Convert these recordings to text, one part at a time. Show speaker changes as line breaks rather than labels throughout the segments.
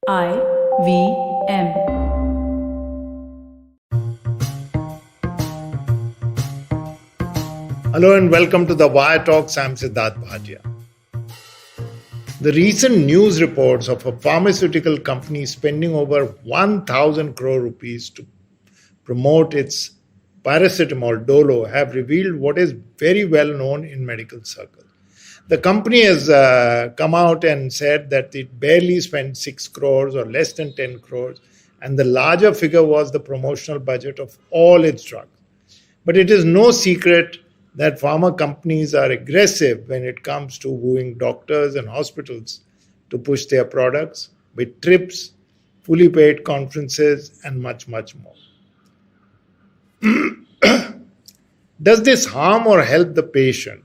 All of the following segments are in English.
IVM.
Hello and welcome to the Wire Talks. I'm Sidharth, Bhatia. The recent news reports of a pharmaceutical company spending over 1,000 crore rupees to promote its paracetamol Dolo have revealed what is very well known in medical circles. The company has come out and said that it barely spent 6 crores or less than 10 crores, and the larger figure was the promotional budget of all its drugs. But it is no secret that pharma companies are aggressive when it comes to wooing doctors and hospitals to push their products with trips, fully paid conferences, and much, much more. Does this harm or help the patient?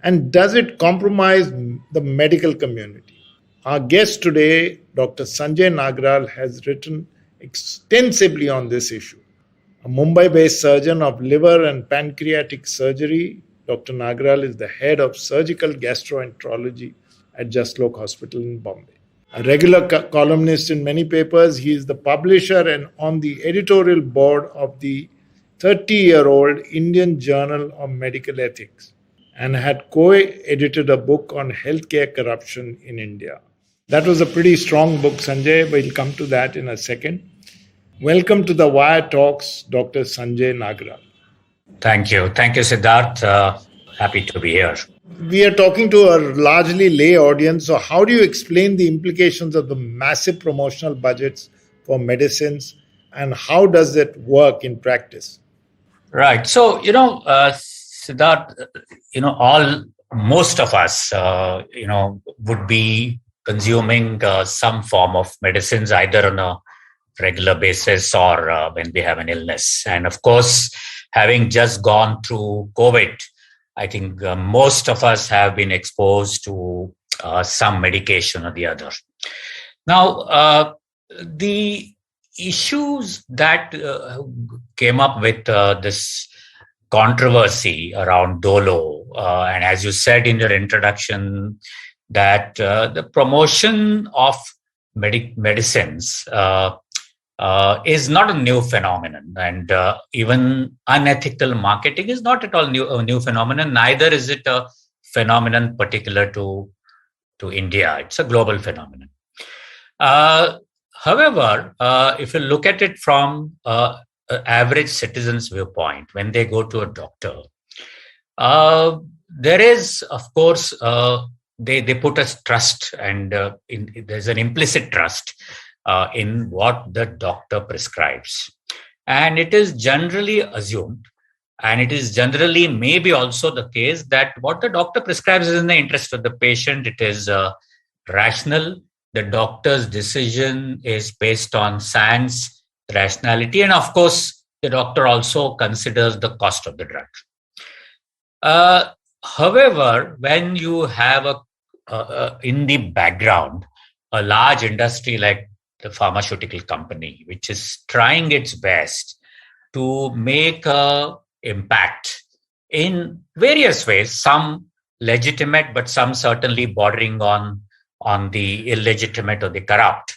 And does it compromise the medical community? Our guest today, Dr. Sanjay Nagral, has written extensively on this issue. A Mumbai-based surgeon of liver and pancreatic surgery, Dr. Nagral is the head of surgical gastroenterology at Jaslok Hospital in Bombay. A regular columnist in many papers, he is the publisher and on the editorial board of the 30-year-old Indian Journal of Medical Ethics, and had co-edited a book on healthcare corruption in India. That was a pretty strong book, Sanjay. We'll come to that in a second. Welcome to the Wire Talks, Dr. Sanjay Nagral.
Thank you. Thank you, Sidharth. Happy to be here.
We are talking to a largely lay audience. So how do you explain the implications of the massive promotional budgets for medicines, and how does it work in practice?
Right. So, Sidharth, most of us, would be consuming some form of medicines either on a regular basis or when we have an illness. And of course, having just gone through COVID, I think most of us have been exposed to some medication or the other. Now, the issues that came up with this controversy around Dolo, and as you said in your introduction, that the promotion of medicines is not a new phenomenon, and even unethical marketing is not at all a new phenomenon. Neither is it a phenomenon particular to India. It's a global phenomenon. However, if you look at it from average citizen's viewpoint, when they go to a doctor, there is, of course, they put a trust, and there's an implicit trust in what the doctor prescribes. And it is generally assumed, and it is generally maybe also the case, that what the doctor prescribes is in the interest of the patient. It is rational. The doctor's decision is based on science, rationality, and of course, the doctor also considers the cost of the drug. However, when you have in the background a large industry like the pharmaceutical company, which is trying its best to make an impact in various ways, some legitimate, but some certainly bordering on the illegitimate or the corrupt,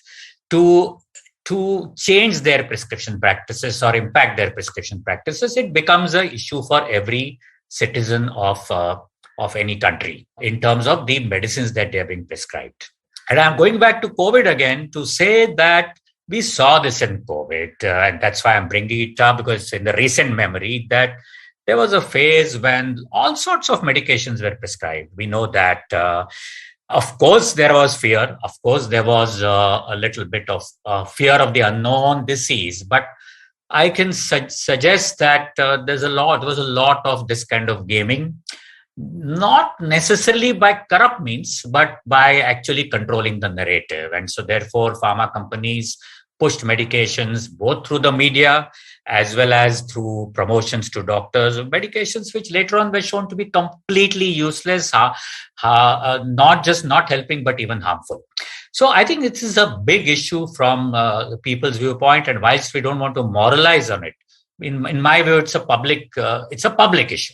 to change their prescription practices or impact their prescription practices, it becomes an issue for every citizen of any country in terms of the medicines that they are being prescribed. And I'm going back to COVID again to say that we saw this in COVID, and that's why I'm bringing it up, because in the recent memory that there was a phase when all sorts of medications were prescribed. We know that of course, there was fear. Of course, there was a little bit of fear of the unknown disease. But I can suggest that there was a lot of this kind of gaming, not necessarily by corrupt means, but by actually controlling the narrative. And so therefore, pharma companies pushed medications both through the media as well as through promotions to doctors, medications which later on were shown to be completely useless, not just not helping, but even harmful. So I think this is a big issue from the people's viewpoint, and whilst we don't want to moralize on it, in my view, it's a public issue.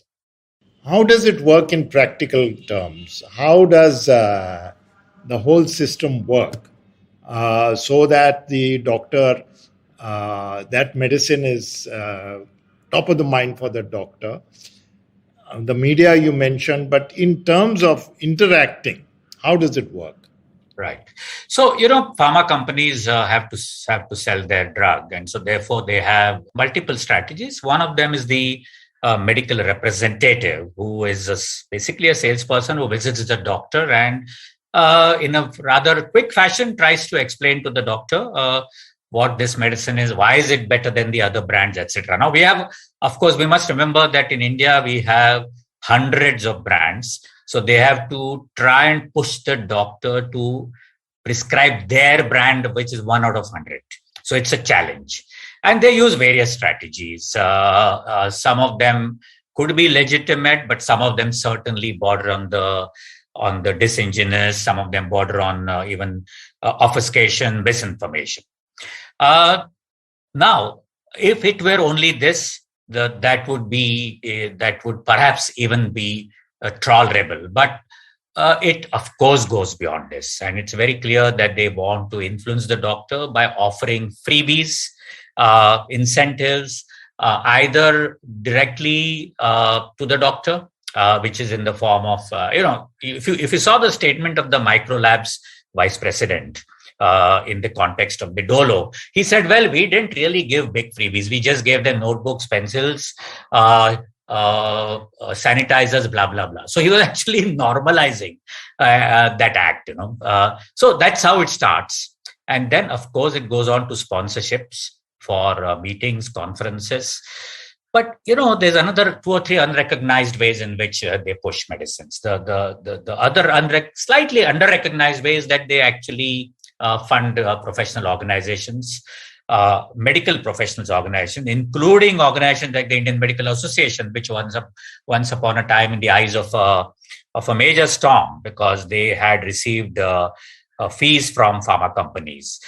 How does it work in practical terms? How does the whole system work? so that the doctor, that medicine is top of the mind for the doctor. The media you mentioned, but in terms of interacting, how does it work?
Right. So, pharma companies have to sell their drug, and so therefore they have multiple strategies. One of them is the medical representative, who is basically a salesperson who visits the doctor and, in a rather quick fashion, tries to explain to the doctor what this medicine is, why is it better than the other brands, etc. Now we must remember that in India we have hundreds of brands. So they have to try and push the doctor to prescribe their brand, which is 1 out of 100. So it's a challenge. And they use various strategies. Some of them could be legitimate, but some of them certainly border on the disingenuous. Some of them border on even obfuscation, misinformation. Now, if it were only this, that would perhaps even be tolerable, but it of course goes beyond this, and it's very clear that they want to influence the doctor by offering freebies, incentives, either directly to the doctor, which is in the form of if you saw the statement of the Microlabs vice president, in the context of the Dolo, he said, well, we didn't really give big freebies. We just gave them notebooks, pencils, sanitizers, blah, blah, blah. So he was actually normalizing that act, So that's how it starts. And then, of course, it goes on to sponsorships for meetings, conferences. But, there's another 2 or 3 unrecognized ways in which they push medicines. The other slightly under-recognized ways that they actually fund professional organizations, medical professionals organizations, including organizations like the Indian Medical Association, which once upon a time in the eyes of a major storm because they had received fees from pharma companies.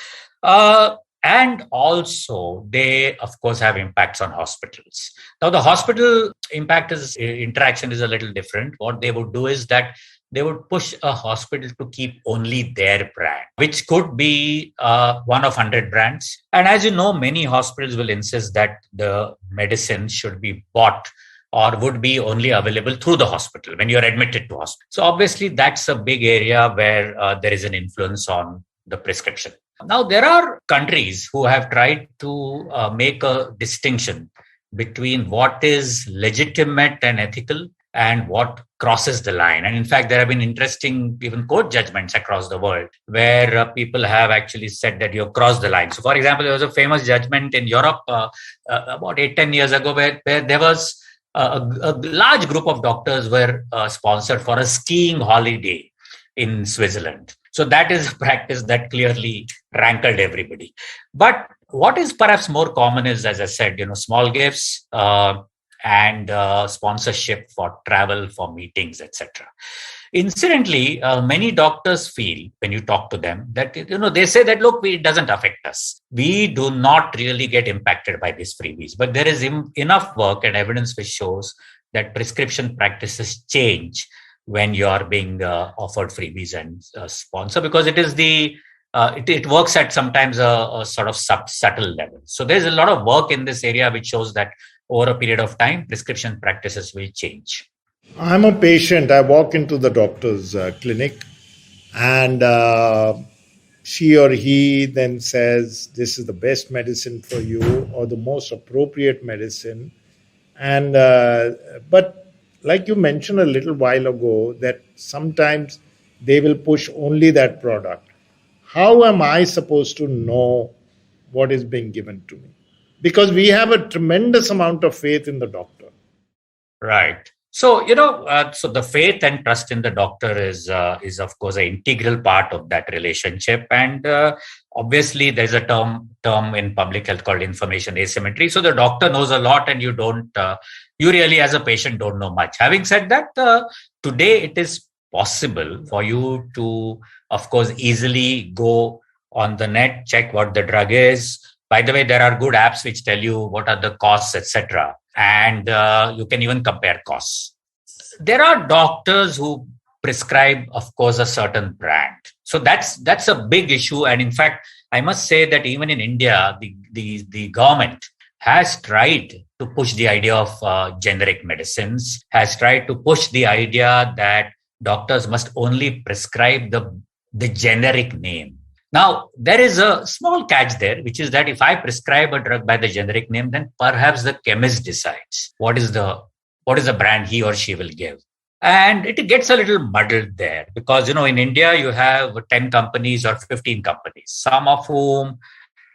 And also, they, of course, have impacts on hospitals. Now, the hospital interaction is a little different. What they would do is that they would push a hospital to keep only their brand, which could be 1 of 100 brands. And as you know, many hospitals will insist that the medicine should be bought or would be only available through the hospital when you're admitted to hospital. So obviously, that's a big area where there is an influence on the prescription. Now, there are countries who have tried to make a distinction between what is legitimate and ethical and what crosses the line. And in fact, there have been interesting even court judgments across the world where people have actually said that you've crossed the line. So, for example, there was a famous judgment in Europe about 8-10 years ago where there was a large group of doctors were sponsored for a skiing holiday in Switzerland. So that is a practice that clearly rankled everybody. But what is perhaps more common is, as I said, small gifts, and sponsorship for travel, for meetings, etc. Incidentally, many doctors feel when you talk to them that, they say that, look, it doesn't affect us. We do not really get impacted by these freebies. But there is enough work and evidence which shows that prescription practices change when you are being offered freebies and sponsor, because it is it works at sometimes a sort of subtle level. So there's a lot of work in this area which shows that over a period of time, prescription practices will change.
I'm a patient. I walk into the doctor's clinic and she or he then says, this is the best medicine for you or the most appropriate medicine. And but like you mentioned a little while ago, that sometimes they will push only that product. How am I supposed to know what is being given to me? Because we have a tremendous amount of faith in the doctor.
Right. So, so the faith and trust in the doctor is of course, an integral part of that relationship. And obviously, there's a term in public health called information asymmetry. So the doctor knows a lot and you really as a patient don't know much. Having said that, today it is possible for you to, of course, easily go on the net, check what the drug is. By the way, there are good apps which tell you what are the costs, etc. And you can even compare costs. There are doctors who prescribe, of course, a certain brand. So that's a big issue. And in fact, I must say that even in India, the government has tried to push the idea of generic medicines, has tried to push the idea that doctors must only prescribe the generic name. Now, there is a small catch there, which is that if I prescribe a drug by the generic name, then perhaps the chemist decides what is the brand he or she will give. And it gets a little muddled there because, in India, you have 10 companies or 15 companies, some of whom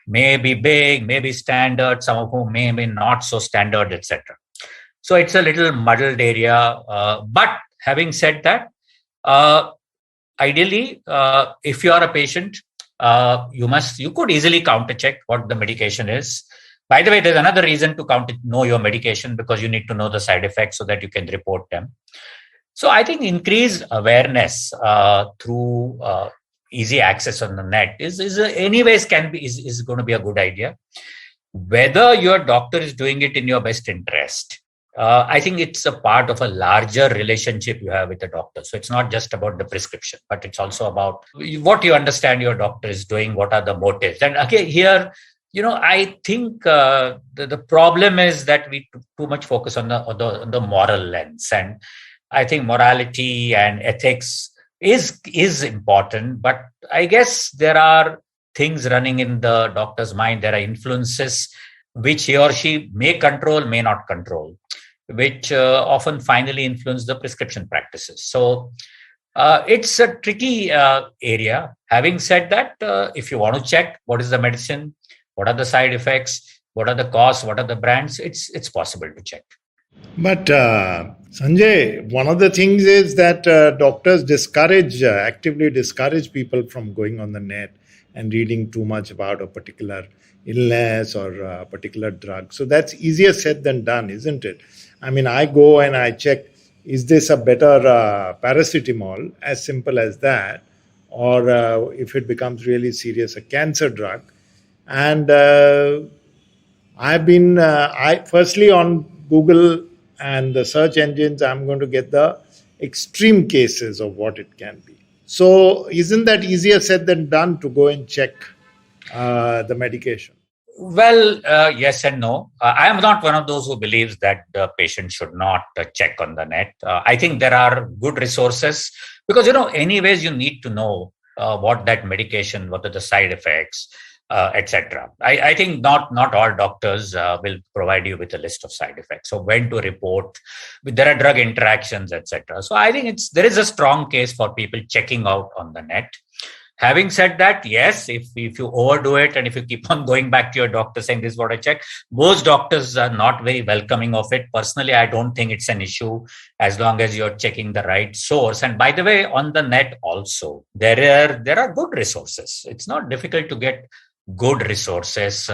may be big, may be standard, some of whom may be not so standard, etc. So it's a little muddled area. But having said that, uh, ideally, if you are a patient, you could easily counter check what the medication is. By the way, there's another reason to know your medication, because you need to know the side effects so that you can report them. So I think increased awareness through easy access on the net is going to be a good idea. Whether your doctor is doing it in your best interest, I think it's a part of a larger relationship you have with the doctor. So it's not just about the prescription, but it's also about what you understand your doctor is doing, what are the motives. And again, here, I think the problem is that we too much focus on the moral lens. And I think morality and ethics is important, but I guess there are things running in the doctor's mind. There are influences which he or she may control, may not control, which often finally influence the prescription practices. So it's a tricky area. Having said that, if you want to check what is the medicine, what are the side effects, what are the costs, what are the brands, it's possible to check.
But Sanjay, one of the things is that doctors actively discourage people from going on the net and reading too much about a particular illness or a particular drug. So that's easier said than done, isn't it? I mean, I go and I check, is this a better paracetamol, as simple as that, or if it becomes really serious, a cancer drug. And I've been, firstly on Google and the search engines, I'm going to get the extreme cases of what it can be. So isn't that easier said than done to go and check the medication?
Well, yes and no. I am not one of those who believes that the patient should not check on the net. I think there are good resources because, anyways, you need to know what that medication, what are the side effects, etc. I think not all doctors will provide you with a list of side effects. So when to report, there are drug interactions, etc. So I think there is a strong case for people checking out on the net. Having said that, yes, if you overdo it and if you keep on going back to your doctor saying this is what I check, most doctors are not very welcoming of it. Personally, I don't think it's an issue as long as you're checking the right source. And by the way, on the net also, there are good resources. It's not difficult to get good resources,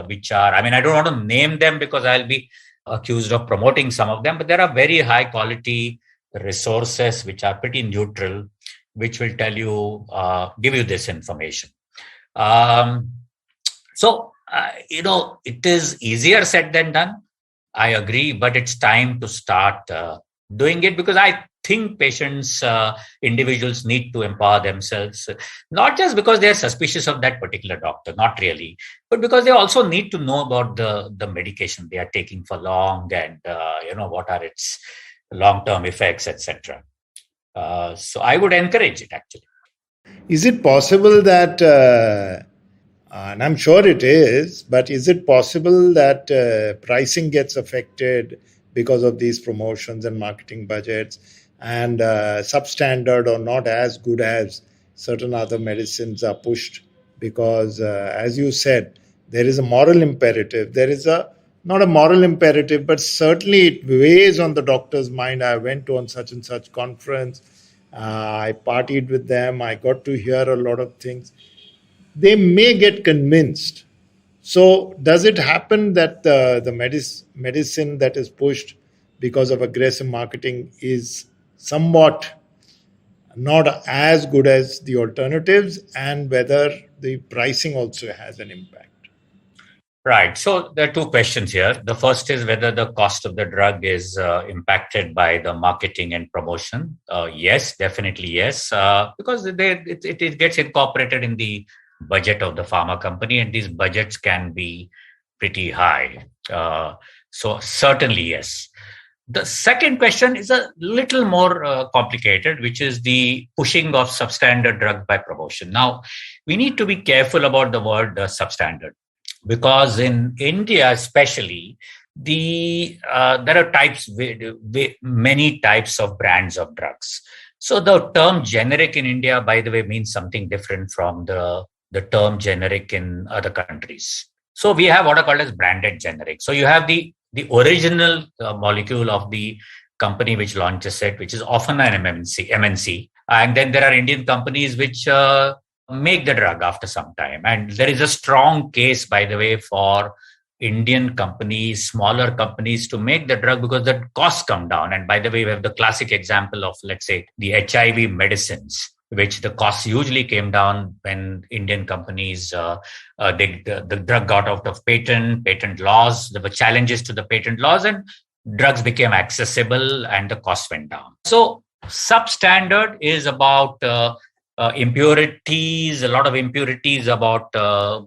which are, I don't want to name them because I'll be accused of promoting some of them, but there are very high quality resources which are pretty neutral, which will tell you, give you this information. So, it is easier said than done. I agree, but it's time to start doing it because I think patients, individuals need to empower themselves, not just because they're suspicious of that particular doctor, not really, but because they also need to know about the medication they are taking for long and, what are its long-term effects, etc. So I would encourage it actually.
Is it possible that, and I'm sure it is, but is it possible that pricing gets affected because of these promotions and marketing budgets and substandard or not as good as certain other medicines are pushed? Because as you said, there is a moral imperative. There is not a moral imperative, but certainly it weighs on the doctor's mind. I went to on such and such conference. I partied with them. I got to hear a lot of things. They may get convinced. So does it happen that the medicine that is pushed because of aggressive marketing is somewhat not as good as the alternatives, and whether the pricing also has an impact?
Right. So there are two questions here. The first is whether the cost of the drug is impacted by the marketing and promotion. Yes, definitely yes, because it gets incorporated in the budget of the pharma company, and these budgets can be pretty high. So certainly yes. The second question is a little more complicated, which is the pushing of substandard drug by promotion. Now, we need to be careful about the word substandard, because in India, especially, there are many types of brands of drugs. So the term generic in India, by the way, means something different from the term generic in other countries. So we have what are called as branded generic. So you have the original molecule of the company which launches it, which is often an MNC, and then there are Indian companies which make the drug after some time. And there is a strong case, by the way, for Indian companies, smaller companies, to make the drug because the costs come down. And by the way, we have the classic example of, let's say, the HIV medicines, which the costs usually came down when Indian companies, the drug got out of patent laws. There were challenges to the patent laws, and drugs became accessible and the cost went down. So substandard is about impurities, a lot of impurities, about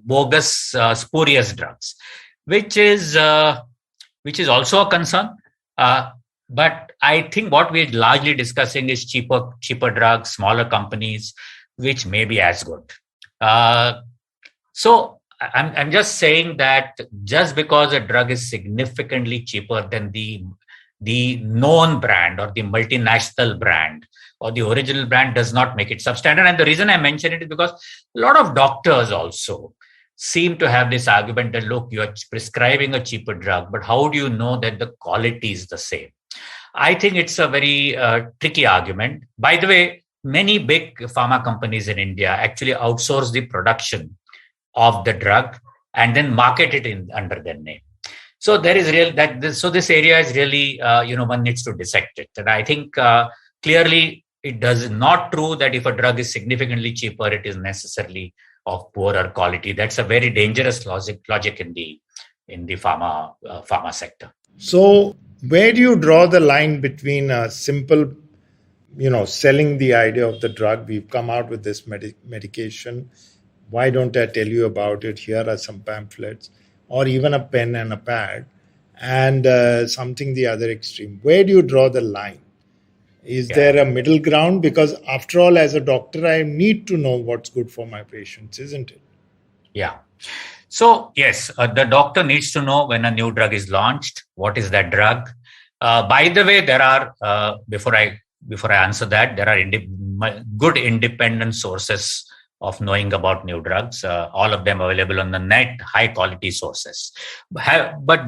bogus, spurious drugs, which is also a concern. But I think what we're largely discussing is cheaper drugs, smaller companies, which may be as good. So I'm just saying that just because a drug is significantly cheaper than the known brand or the multinational brand or the original brand does not make it substandard. And the reason I mention it is because a lot of doctors also seem to have this argument that, look, you're prescribing a cheaper drug, but how do you know that the quality is the same? I think it's a very tricky argument. By the way, many big pharma companies in India actually outsource the production of the drug and then market it under their name. So there is this area is really, one needs to dissect it. And I think clearly it does not true that if a drug is significantly cheaper, it is necessarily of poorer quality. That's a very dangerous logic in the pharma sector.
So where do you draw the line between a simple, selling the idea of the drug? We've come out with this medication. Why don't I tell you about it? Here are some pamphlets, or even a pen and a pad, and something the other extreme. Where do you draw the line? Is there a middle ground? Because after all, as a doctor, I need to know what's good for my patients, isn't it?
Yeah. So yes, the doctor needs to know when a new drug is launched. What is that drug? By the way, there are before I answer that, there are good independent sources of knowing about new drugs. All of them available on the net, high quality sources. But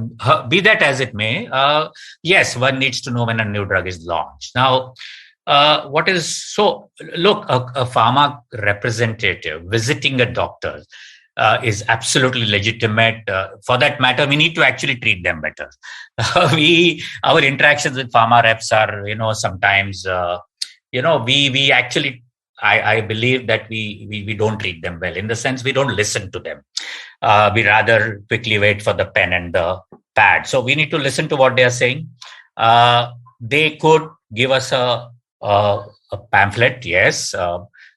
be that as it may, yes, one needs to know when a new drug is launched. Now, a pharma representative visiting a doctor is absolutely legitimate. For that matter, we need to actually treat them better. Our interactions with pharma reps are, sometimes, we actually, I believe that we don't treat them well, in the sense we don't listen to them. We rather quickly wait for the pen and the pad. So we need to listen to what they are saying. They could give us a pamphlet, yes.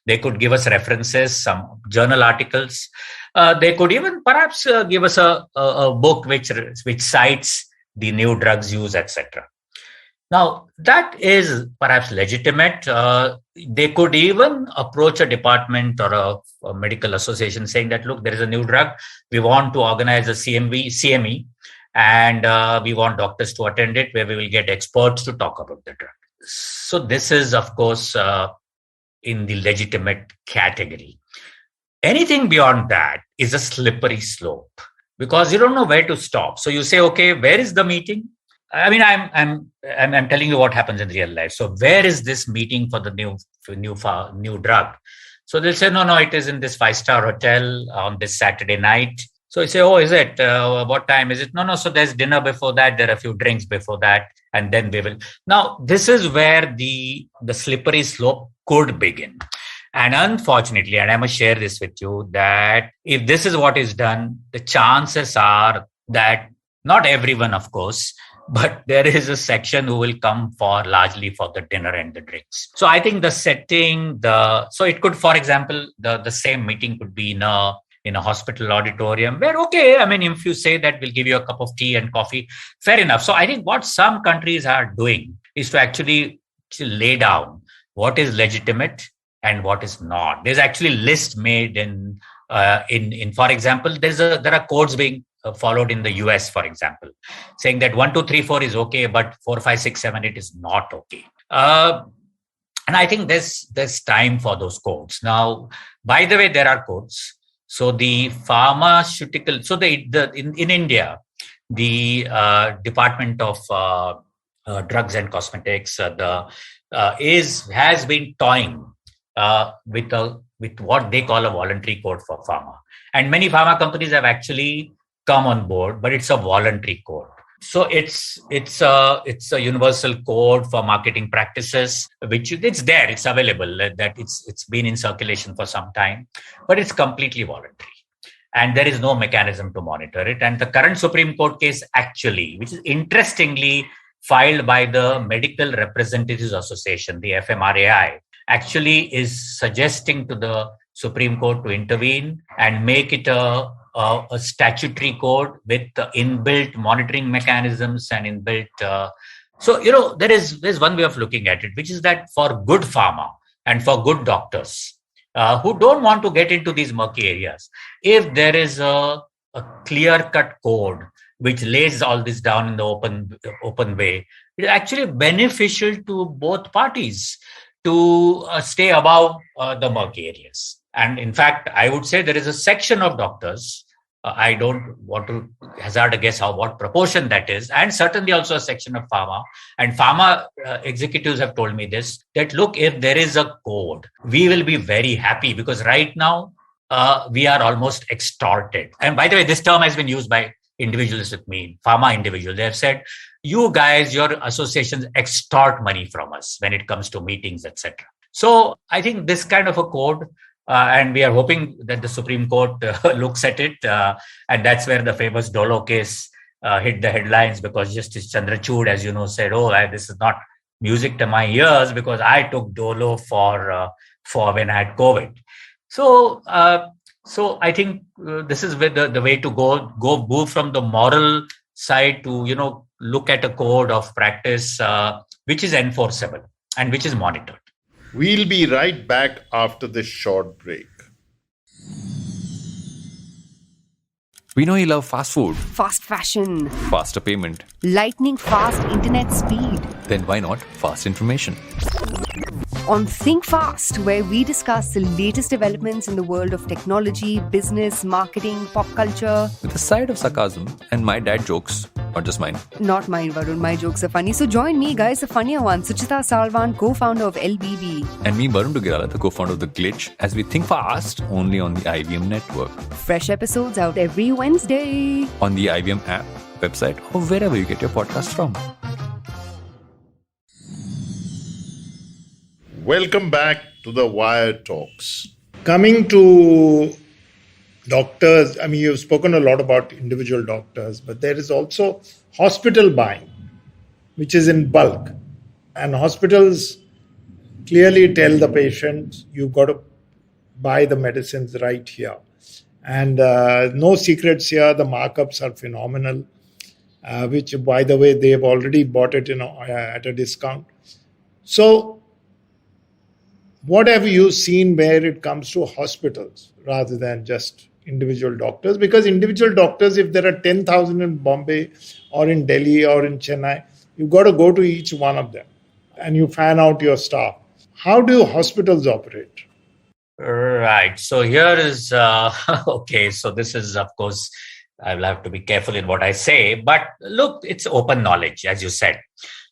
They could give us references, some journal articles. They could even perhaps give us a book which cites the new drugs use, etc. Now, that is perhaps legitimate. They could even approach a department or a medical association saying that, look, there is a new drug. We want to organize a CME, and we want doctors to attend it, where we will get experts to talk about the drug. So this is, of course, in the legitimate category. Anything beyond that is a slippery slope, because you don't know where to stop. So you say, okay, where is the meeting? I mean, I'm telling you what happens in real life. So where is this meeting for the new drug? So they'll say, no, it is in this 5-star hotel on this Saturday night. So you say, oh, is it? What time is it? No. So there's dinner before that. There are a few drinks before that. And then we will. Now, this is where the slippery slope could begin. And unfortunately, and I must share this with you, that if this is what is done, the chances are that not everyone, of course, but there is a section who will come for largely for the dinner and the drinks. So I think the setting, so it could, for example, the same meeting could be in a hospital auditorium where, okay, I mean, if you say that we'll give you a cup of tea and coffee, fair enough. So I think what some countries are doing is to actually lay down what is legitimate and what is not. There's actually lists made in for example, there are codes being followed in the US, for example, saying that 1, 2, 3, 4 is okay, but 4, 5, 6, 7, 8 is not okay. And I think there's time for those codes. Now, by the way, there are codes. So the pharmaceutical, so in India, the Department of Drugs and Cosmetics has been toying with what they call a voluntary code for pharma, and many pharma companies have actually come on board, but it's a voluntary code. So it's a universal code for marketing practices, which it's there, it's available, that it's been in circulation for some time, but it's completely voluntary. And there is no mechanism to monitor it. And the current Supreme Court case actually, which is interestingly filed by the Medical Representatives Association, the FMRAI, actually is suggesting to the Supreme Court to intervene and make it a statutory code with inbuilt monitoring mechanisms and inbuilt. So, there's one way of looking at it, which is that for good pharma and for good doctors who don't want to get into these murky areas, if there is a clear-cut code which lays all this down in the open way, it is actually beneficial to both parties to stay above the murky areas. And in fact, I would say there is a section of doctors, I don't want to hazard a guess what proportion that is, and certainly also a section of pharma. And pharma executives have told me this, that look, if there is a code, we will be very happy, because right now we are almost extorted. And by the way, this term has been used by individuals with me, pharma individuals. They have said, you guys, your associations extort money from us when it comes to meetings, etc. So I think this kind of a code, and we are hoping that the Supreme Court looks at it. And that's where the famous Dolo case hit the headlines, because Justice Chandrachud, as you know, said, this is not music to my ears, because I took Dolo for when I had COVID. So I think this is where the way to go move from the moral side to, look at a code of practice which is enforceable and which is monitored.
We'll be right back after this short break.
We know you love fast food,
Fast fashion,
faster payment.
lightning fast internet speed.
Then why not fast information?
On Think Fast, where we discuss the latest developments in the world of technology, business, marketing, pop culture.
With a side of sarcasm and my dad jokes, not just mine.
Not mine, Varun. My jokes are funny. So join me, guys, the funnier one, Suchita Salvan, co-founder of LBB.
And me, Varun Dugirala, the co-founder of The Glitch, as we think fast only on the IVM network.
Fresh episodes out every Wednesday.
On the IVM app, website, or wherever you get your podcast from.
Welcome back to the Wire Talks. Coming to doctors, you've spoken a lot about individual doctors, but there is also hospital buying, which is in bulk. And hospitals clearly tell the patient, you've got to buy the medicines right here. And no secrets here, the markups are phenomenal, which, by the way, they've already bought it at a discount. So, what have you seen where it comes to hospitals rather than just individual doctors? Because individual doctors, if there are 10,000 in Bombay or in Delhi or in Chennai, you've got to go to each one of them and you fan out your staff. How do hospitals operate?
Right. So here is, okay, so this is, of course, I will have to be careful in what I say, but look, it's open knowledge, as you said.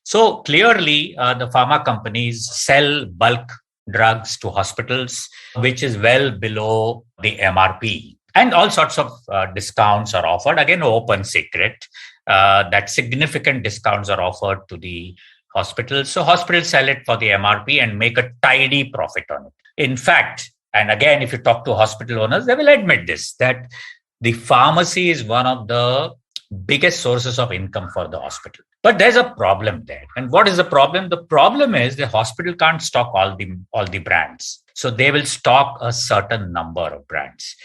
So clearly, the pharma companies sell bulk drugs to hospitals, which is well below the MRP. And all sorts of discounts are offered. Again, open secret that significant discounts are offered to the hospitals. So hospitals sell it for the MRP and make a tidy profit on it. In fact, and again, if you talk to hospital owners, they will admit this, that the pharmacy is one of the biggest sources of income for the hospital. But there's a problem there. And what is the problem? The problem is the hospital can't stock all the brands. So they will stock a certain number of brands.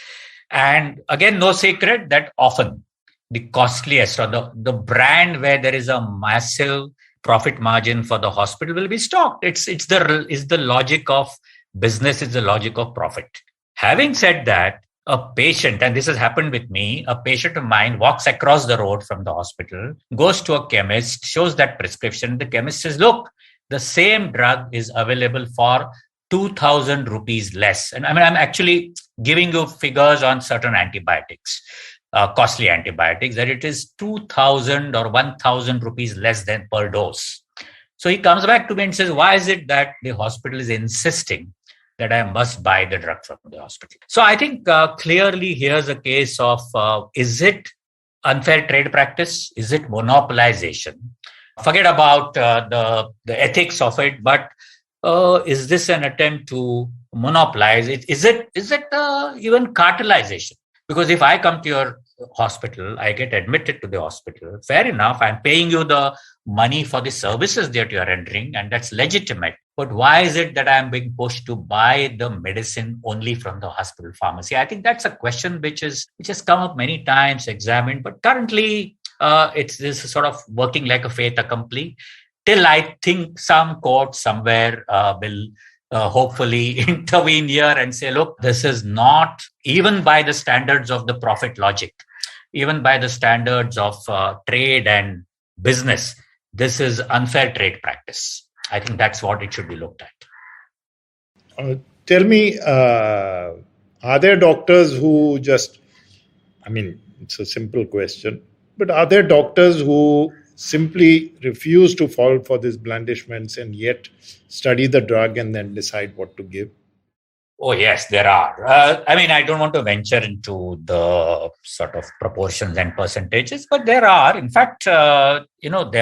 And again, no secret that often the costliest or the brand where there is a massive profit margin for the hospital will be stocked. It's the logic of business, it's the logic of profit. Having said that, a patient, and this has happened with me, a patient of mine walks across the road from the hospital, goes to a chemist, shows that prescription. The chemist says, look, the same drug is available for 2,000 rupees less. And I mean, I'm actually giving you figures on certain antibiotics, costly antibiotics, that it is 2,000 or 1,000 rupees less than per dose. So he comes back to me and says, why is it that the hospital is insisting that I must buy the drug from the hospital? So I think clearly here's a case of, is it unfair trade practice? Is it monopolization? Forget about the ethics of it, but is this an attempt to monopolize it? Is it even cartelization? Because if I come to your hospital, I get admitted to the hospital, fair enough, I'm paying you the money for the services that you're rendering, and that's legitimate. But why is it that I'm being pushed to buy the medicine only from the hospital pharmacy? I think that's a question which has come up many times, examined, but currently it's this sort of working like a fait accompli, till I think some court somewhere will hopefully intervene here and say, look, this is not, even by the standards of the profit logic, even by the standards of trade and business, this is unfair trade practice. I think that's what it should be looked at.
Tell me, are there doctors who just, I mean, it's a simple question, but are there doctors who simply refuse to fall for these blandishments and yet study the drug and then decide what to give?
Oh, yes, there are. I mean, I don't want to venture into the sort of proportions and percentages, but there are. In fact, there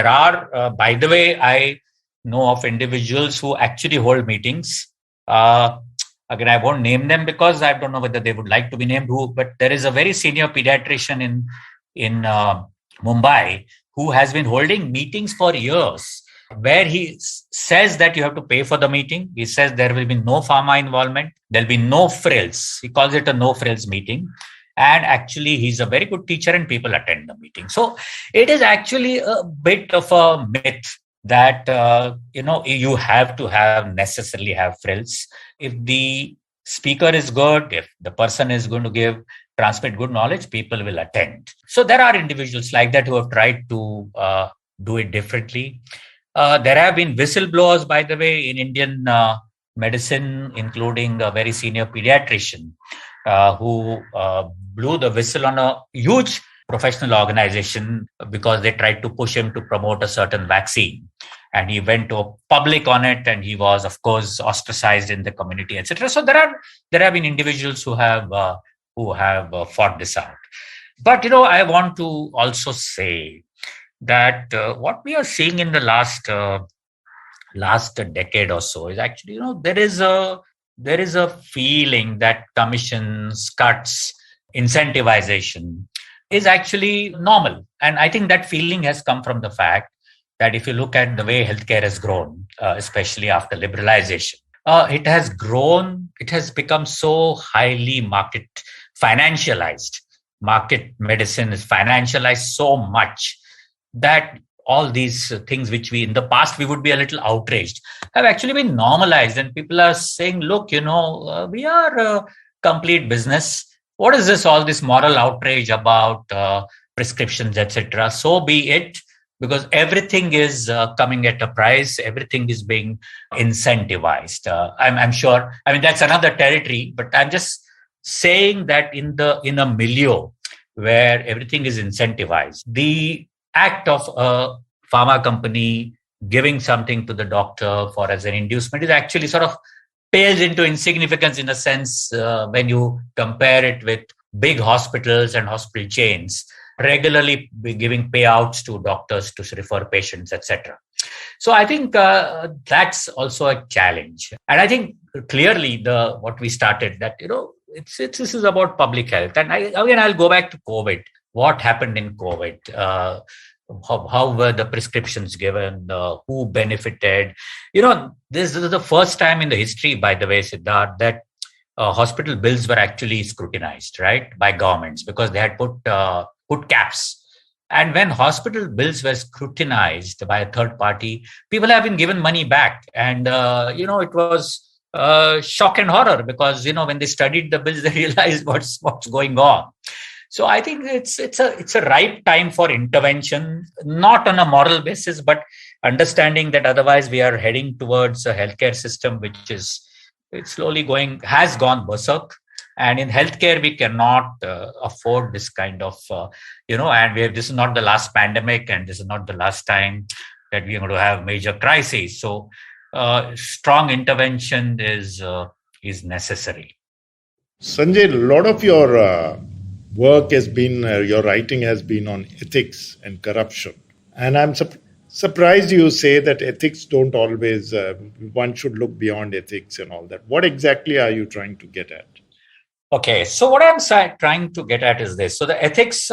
are, by the way, I know of individuals who actually hold meetings. Again, I won't name them because I don't know whether they would like to be named, but there is a very senior pediatrician in Mumbai who has been holding meetings for years, where he says that you have to pay for the meeting. He says there will be no pharma involvement. There'll be no frills. He calls it a no frills meeting. And actually, he's a very good teacher and people attend the meeting. So it is actually a bit of a myth that, you have to necessarily have frills. If the speaker is good, if the person is going to transmit good knowledge, people will attend. So there are individuals like that who have tried to do it differently. There have been whistleblowers, by the way, in Indian medicine, including a very senior pediatrician who blew the whistle on a huge professional organization because they tried to push him to promote a certain vaccine. And he went to public on it, and he was, of course, ostracized in the community, etc. So there have been individuals who have fought this out. But I want to also say that what we are seeing in the last decade or so is actually, there is a feeling that commissions, cuts, incentivization is actually normal. And I think that feeling has come from the fact that if you look at the way healthcare has grown, especially after liberalization, it has become so highly market financialized. Market medicine is financialized so much that all these things which in the past we would be a little outraged have actually been normalized. And people are saying, look, we are a complete business. What is this, all this moral outrage about prescriptions, etc.? So be it, because everything is coming at a price. Everything is being incentivized. I'm sure. I mean, that's another territory, but I'm just saying that in a milieu where everything is incentivized, the act of a pharma company giving something to the doctor as an inducement is actually sort of pales into insignificance in a sense when you compare it with big hospitals and hospital chains regularly giving payouts to doctors to refer patients, etc. So I think that's also a challenge. And I think clearly what we started that, this is about public health. And I'll go back to COVID. What happened in COVID? How were the prescriptions given? Who benefited? This is the first time in the history, by the way, Sidharth, that hospital bills were actually scrutinized, right, by governments, because they had put caps. And when hospital bills were scrutinized by a third party, people have been given money back. And, it was shock and horror because, when they studied the bills, they realized what's going on. So I think it's a ripe time for intervention, not on a moral basis, but understanding that otherwise we are heading towards a healthcare system which is has gone berserk. And in healthcare, we cannot afford this kind of, this is not the last pandemic and this is not the last time that we're going to have major crises. So strong intervention is necessary.
Sanjay, a lot of your work has been, your writing has been on ethics and corruption. And I'm surprised you say that ethics don't always, one should look beyond ethics and all that. What exactly are you trying to get at?
Okay, so what I'm trying to get at is this. So the ethics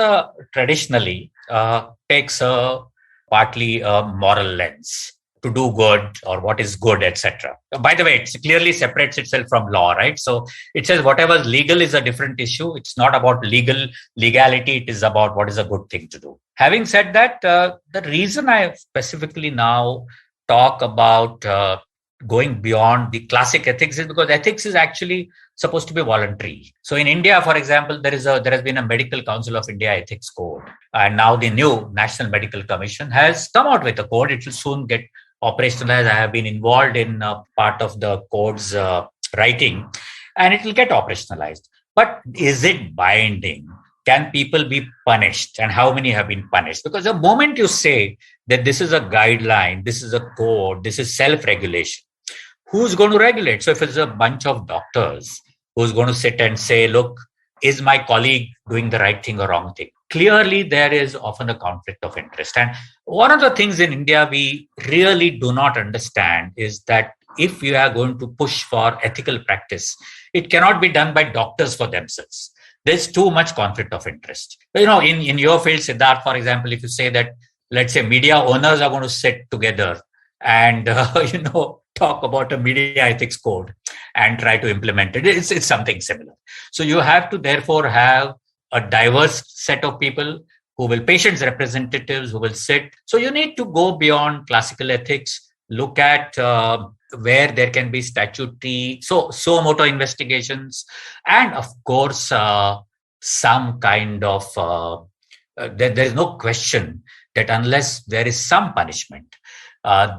traditionally takes partly a moral lens to do good or what is good, etc. By the way, it clearly separates itself from law, right? So it says whatever legal is a different issue. It's not about legality. It is about what is a good thing to do. Having said that, the reason I specifically now talk about going beyond the classic ethics is because ethics is actually supposed to be voluntary. So in India, for example, there has been a Medical Council of India Ethics Code. And now the new National Medical Commission has come out with a code. It will soon get operationalized. I have been involved in part of the code's writing, and it will get operationalized. But is it binding? Can people be punished? And how many have been punished? Because the moment you say that this is a guideline, this is a code, this is self-regulation, who's going to regulate? So if it's a bunch of doctors who's going to sit and say, look, is my colleague doing the right thing or wrong thing? Clearly, there is often a conflict of interest. And one of the things in India we really do not understand is that if you are going to push for ethical practice, it cannot be done by doctors for themselves. There's too much conflict of interest. In your field, Sidharth, for example, if you say that, let's say media owners are going to sit together and, talk about a media ethics code and try to implement it, it's something similar. So you have to therefore have a diverse set of people patients representatives who will sit. So you need to go beyond classical ethics, look at where there can be statutory, so motor investigations, and of course, some kind of, there is no question that unless there is some punishment,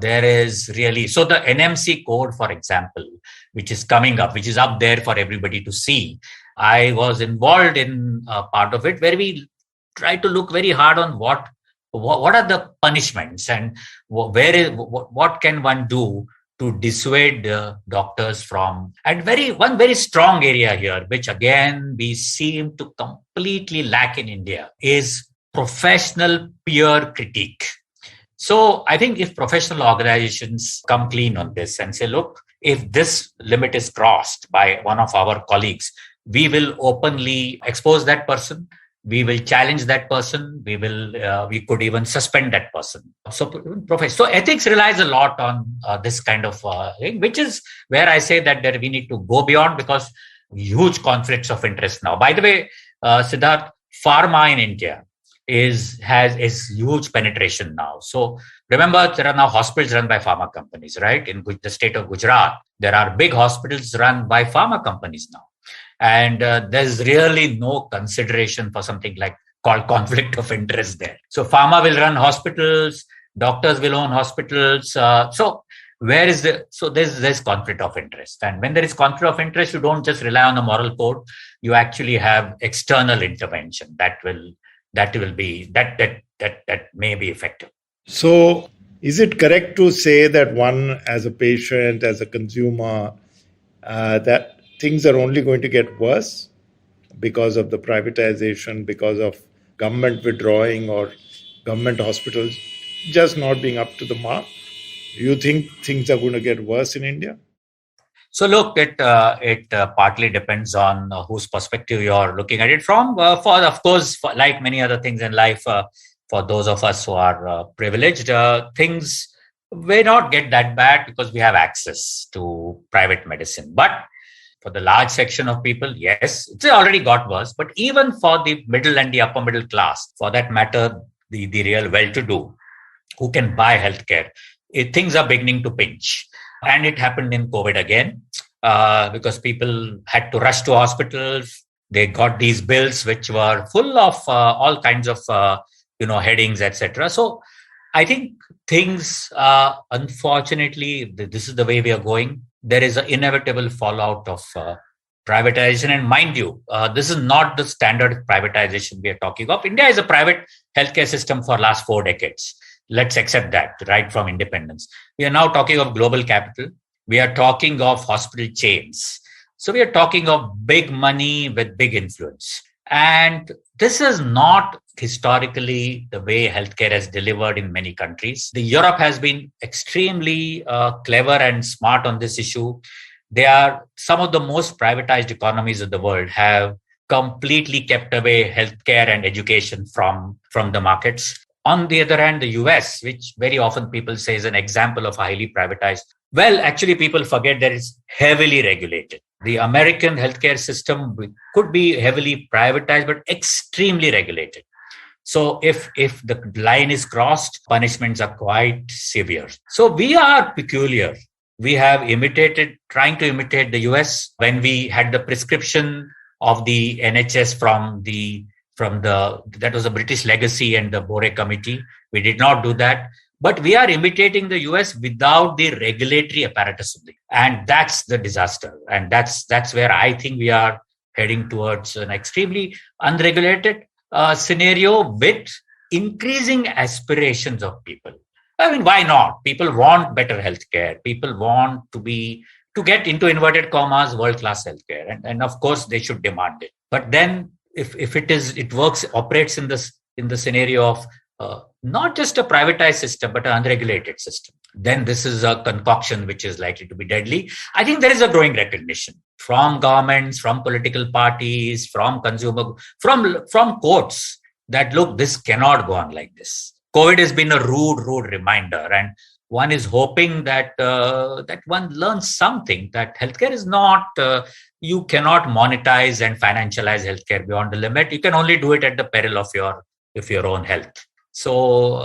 there is really, so the NMC code, for example, which is coming up, which is up there for everybody to see. I was involved in part of it where we try to look very hard on what are the punishments and what can one do to dissuade doctors from, and one very strong area here, which again we seem to completely lack in India, is professional peer critique. So I think if professional organizations come clean on this and say, look, if this limit is crossed by one of our colleagues, we will openly expose that person. We will challenge that person. We could even suspend that person. So ethics relies a lot on this kind of thing, which is where I say that we need to go beyond, because huge conflicts of interest now. By the way, Sidharth, pharma in India has huge penetration now. So remember, there are now hospitals run by pharma companies, right? In the state of Gujarat, there are big hospitals run by pharma companies now. And there's really no consideration for something called conflict of interest there. So pharma will run hospitals, doctors will own hospitals. So there's conflict of interest. And when there is conflict of interest, you don't just rely on the moral code. You actually have external intervention that may be effective.
So is it correct to say that one, as a patient, as a consumer, that things are only going to get worse because of the privatization, because of government withdrawing or government hospitals just not being up to the mark? You think things are going to get worse in India?
So look, it partly depends on whose perspective you're looking at it from. Like many other things in life, for those of us who are privileged, things may not get that bad because we have access to private medicine. But for the large section of people, yes, it's already got worse. But even for the middle and the upper middle class, for that matter, the real well-to-do who can buy healthcare, things are beginning to pinch. And it happened in COVID again, because people had to rush to hospitals. They got these bills which were full of all kinds of headings, etc. So I think things, unfortunately, this is the way we are going. There is an inevitable fallout of privatization. And mind you, this is not the standard privatization we are talking of. India is a private healthcare system for last 4 decades. Let's accept that, right from independence. We are now talking of global capital. We are talking of hospital chains. So we are talking of big money with big influence. And this is not historically the way healthcare has delivered in many countries. Europe has been extremely clever and smart on this issue. They are some of the most privatized economies of the world, have completely kept away healthcare and education from the markets. On the other hand, the US, which very often people say is an example of highly privatized, well, actually people forget that it's heavily regulated. The American healthcare system could be heavily privatized, but extremely regulated. So if the line is crossed, punishments are quite severe. So we are peculiar. We have trying to imitate the US when we had the prescription of the NHS that was a British legacy and the Bore Committee. We did not do that. But we are imitating the US without the regulatory apparatus. And that's the disaster. And that's where I think we are heading towards an extremely unregulated scenario with increasing aspirations of people. I mean, why not? People want better healthcare. People want to get into inverted commas, world-class healthcare. And of course, they should demand it. But then if it operates in the scenario of not just a privatized system, but an unregulated system, then this is a concoction which is likely to be deadly. I think there is a growing recognition from governments, from political parties, from from courts that, look, this cannot go on like this. COVID has been a rude reminder, and one is hoping that one learns something, that healthcare is not, you cannot monetize and financialize healthcare beyond the limit. You can only do it at the peril of your own health. So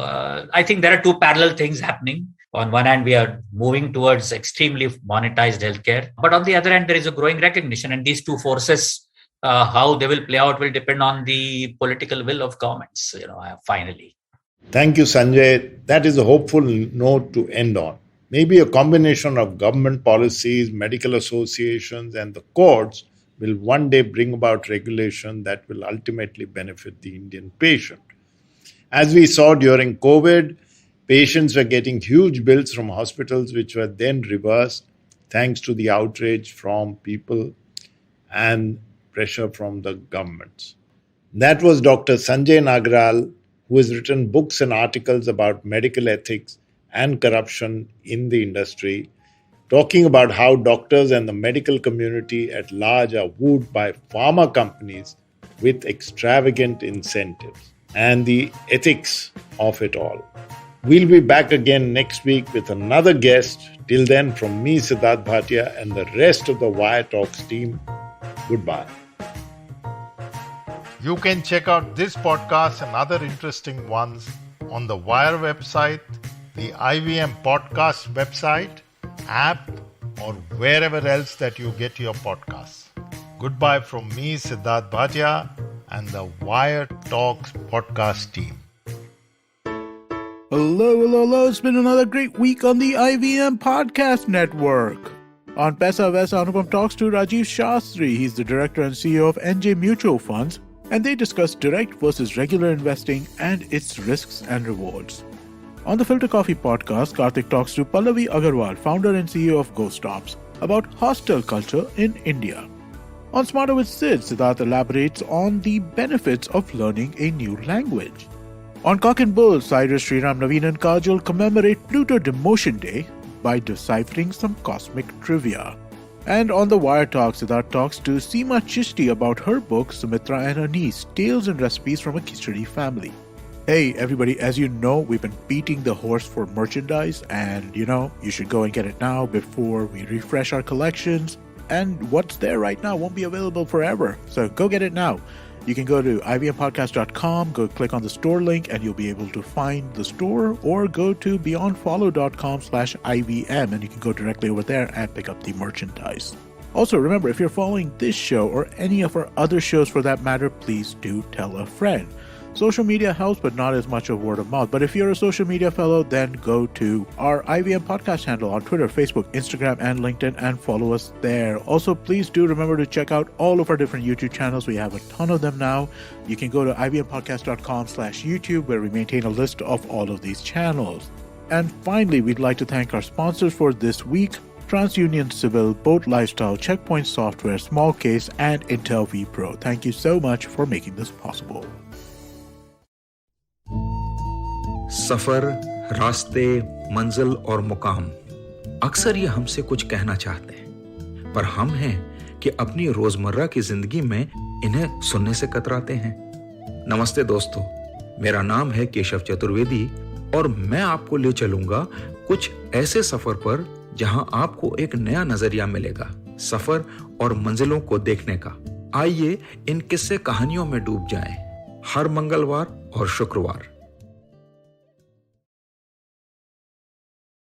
I think there are two parallel things happening. On one hand, we are moving towards extremely monetized healthcare, but on the other hand, there is a growing recognition, and these two forces, how they will play out will depend on the political will of governments, finally.
Thank you, Sanjay. That is a hopeful note to end on. Maybe a combination of government policies, medical associations, and the courts will one day bring about regulation that will ultimately benefit the Indian patient. As we saw during COVID, patients were getting huge bills from hospitals, which were then reversed thanks to the outrage from people and pressure from the governments. That was Dr. Sanjay Nagral, who has written books and articles about medical ethics and corruption in the industry, talking about how doctors and the medical community at large are wooed by pharma companies with extravagant incentives and the ethics of it all. We'll be back again next week with another guest. Till then, from me, Sidharth Bhatia, and the rest of the Wire Talks team, goodbye. You can check out this podcast and other interesting ones on the Wire website, the IVM podcast website, app, or wherever else that you get your podcasts. Goodbye from me, Sidharth Bhatia, and the Wire Talks podcast team.
Hello. It's been another great week on the IVM Podcast Network. On Pesa Vesa, Anupam talks to Rajiv Shastri. He's the director and CEO of NJ Mutual Funds, and they discuss direct versus regular investing and its risks and rewards. On the Filter Coffee podcast, Karthik talks to Pallavi Agarwal, founder and CEO of GoStops, about hostel culture in India. On Smarter with Sid, Sidharth elaborates on the benefits of learning a new language. On Cock and Bull, Cyrus, Sriram, Naveen and Kajal commemorate Pluto Demotion Day by deciphering some cosmic trivia. And on the Wire Talk, Sidharth talks to Seema Chishti about her book, Sumitra and her Niece, Tales and Recipes from a Khichdi Family. Hey everybody, as you know, we've been beating the horse for merchandise, and you should go and get it now before we refresh our collections. And what's there right now won't be available forever, so go get it now. You can go to ivmpodcast.com, go click on the store link, and you'll be able to find the store, or go to beyondfollow.com/IVM, and you can go directly over there and pick up the merchandise. Also, remember, if you're following this show or any of our other shows for that matter, please do tell a friend. Social media helps, but not as much of word of mouth. But if you're a social media fellow, then go to our IVM podcast handle on Twitter, Facebook, Instagram, and LinkedIn and follow us there. Also, please do remember to check out all of our different YouTube channels. We have a ton of them now. You can go to ivmpodcast.com/YouTube, where we maintain a list of all of these channels. And finally, we'd like to thank our sponsors for this week: TransUnion Civil, Boat Lifestyle, Checkpoint Software, Small Case, and Intel vPro. Thank you so much for making this possible.
सफर, रास्ते, मंजिल और मुकाम अक्सर ये हमसे कुछ कहना चाहते हैं, पर हम हैं कि अपनी रोजमर्रा की जिंदगी में इन्हें सुनने से कतराते हैं। नमस्ते दोस्तों, मेरा नाम है केशव चतुर्वेदी और मैं आपको ले चलूंगा कुछ ऐसे सफर पर जहां आपको एक नया नजरिया मिलेगा सफर और मंजिलों को देखने का। आइए इन किस्से कहानियों में डूब जाएं। हर मंगलवार और शुक्रवार